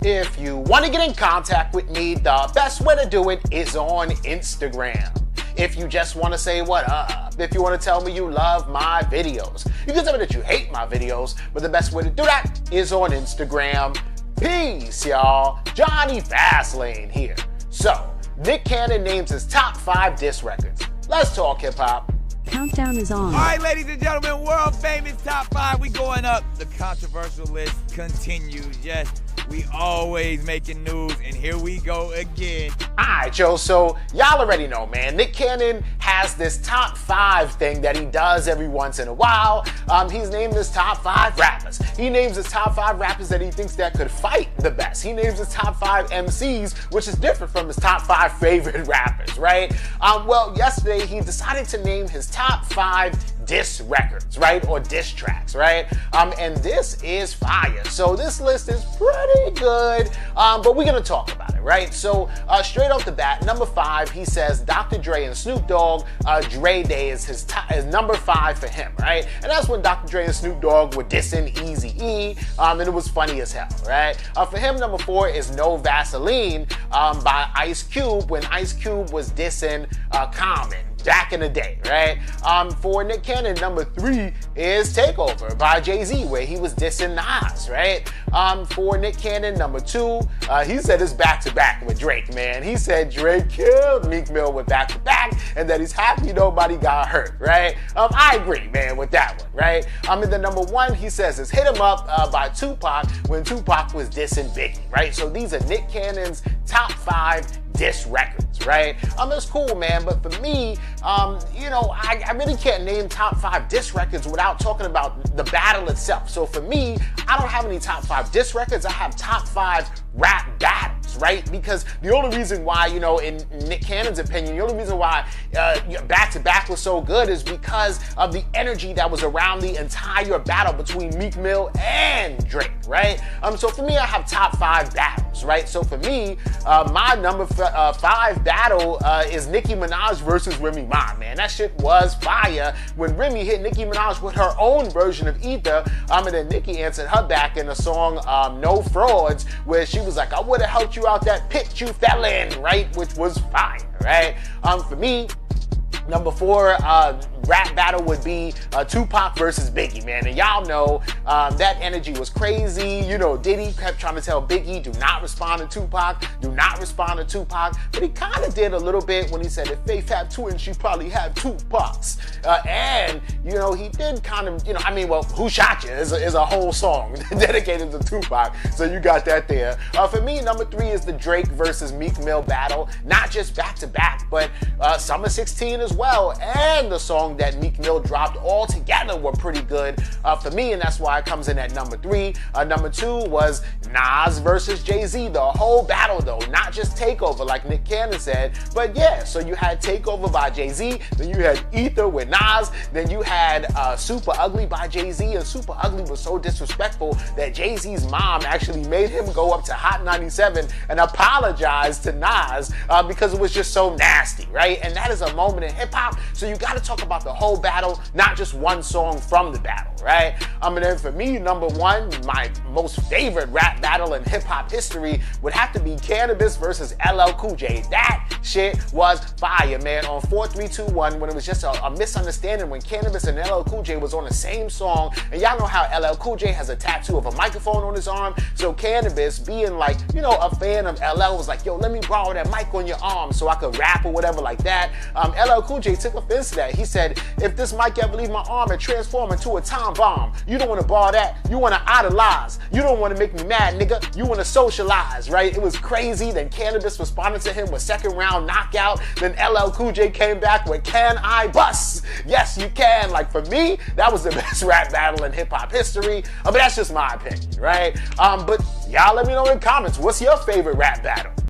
If you want to get in contact with me, the best way to do it is on Instagram. If you just want to say what up, if you want to tell me you love my videos, you can tell me that you hate my videos, but the best way to do that is on Instagram. Peace, y'all. Jonny Fastlane here. So, Nick Cannon names his top 5 diss records. Let's talk hip-hop. Countdown is on. All right, ladies and gentlemen, world famous top 5. We going up. The controversial list continues. Yes, we always making news, and here we go again. Alright, Joe, so y'all already know, man. Nick Cannon has this top 5 thing that he does every once in a while. He's named his top 5 rappers. He names his top 5 rappers that he thinks that could fight the best. He names his top 5 MCs, which is different from his top 5 favorite rappers, right? Well, yesterday he decided to name his top 5 diss records, right? Or diss tracks, right? And this is fire. So this list is pretty good, but we're gonna talk about it, right? So straight off the bat, number 5, he says Dr. Dre and Snoop Dogg, Dre Day is is number 5 for him, right? And that's when Dr. Dre and Snoop Dogg were dissing Eazy-E, and it was funny as hell, right? For him, number 4 is No Vaseline by Ice Cube, when Ice Cube was dissing Common back in the day, right? For Nick Cannon, number 3 is Takeover by Jay-Z, where he was dissing Nas, right? For Nick Cannon, number 2, he said it's back-to-back with Drake, man. He said Drake killed Meek Mill with back-to-back, and that he's happy nobody got hurt, right? I agree, man, with that one, right? And then number 1, he says it's Hit 'Em Up by Tupac, when Tupac was dissing Biggie, right? So these are Nick Cannon's top 5 diss records, right? It's cool, man, but for me, you know, I really can't name top 5 diss records without talking about the battle itself. So for me, I don't have any top 5 diss records, I have top 5 rap battles, right? Because the only reason why, you know, in Nick Cannon's opinion, the only reason why back-to-back was so good is because of the energy that was around the entire battle between Meek Mill and Drake, right? So for me, I have top 5 battles, right? So for me, my number 5 battle is Nicki Minaj versus Remy Ma, man. That shit was fire when Remy hit Nicki Minaj with her own version of Ether, and then Nicki answered her back in the song No Frauds, where she was like, I would have helped you out that pit you fell in, right? Which was fire, right? For me, number 4 rap battle would be Tupac versus Biggie, man. And y'all know that energy was crazy. You know, Diddy kept trying to tell Biggie, do not respond to Tupac, do not respond to Tupac. But he kind of did a little bit when he said, if Faith had twins, she probably had 2 Pacs. And, you know, he did kind of, you know, I mean, well, Who Shot You is a whole song dedicated to Tupac. So you got that there. For me, number 3 is the Drake versus Meek Mill battle. Not just back-to-back, but Summer 16 as well. And the song that Meek Mill dropped all together were pretty good for me, and that's why it comes in at number 3. Number 2 was Nas versus Jay-Z, the whole battle though, not just Takeover like Nick Cannon said, but yeah, so you had Takeover by Jay-Z, then you had Ether with Nas, then you had Super Ugly by Jay-Z, and Super Ugly was so disrespectful that Jay-Z's mom actually made him go up to Hot 97 and apologize to Nas because it was just so nasty, right? And that is a moment in hip-hop, so you gotta talk about the whole battle, not just one song from the battle, right? And then for me, number 1, my most favorite rap battle in hip-hop history would have to be Cannabis versus LL Cool J. That shit was fire, man. On 4, 3, 2, 1, when it was just a misunderstanding when Cannabis and LL Cool J was on the same song, and y'all know how LL Cool J has a tattoo of a microphone on his arm, so Cannabis, being like, you know, a fan of LL, was like, yo, let me borrow that mic on your arm so I could rap or whatever like that. LL Cool J took offense to that. He said, if this mic ever leave my arm and transform into a time bomb, you don't want to borrow that, you want to idolize, you don't want to make me mad, nigga, you want to socialize, right? It was crazy. Then Cannabis responded to him with 2nd round knockout, then LL Cool J came back with Can I Bust? Yes, you can. Like, for me, that was the best rap battle in hip-hop history, but that's just my opinion, right? But y'all let me know in the comments, what's your favorite rap battle?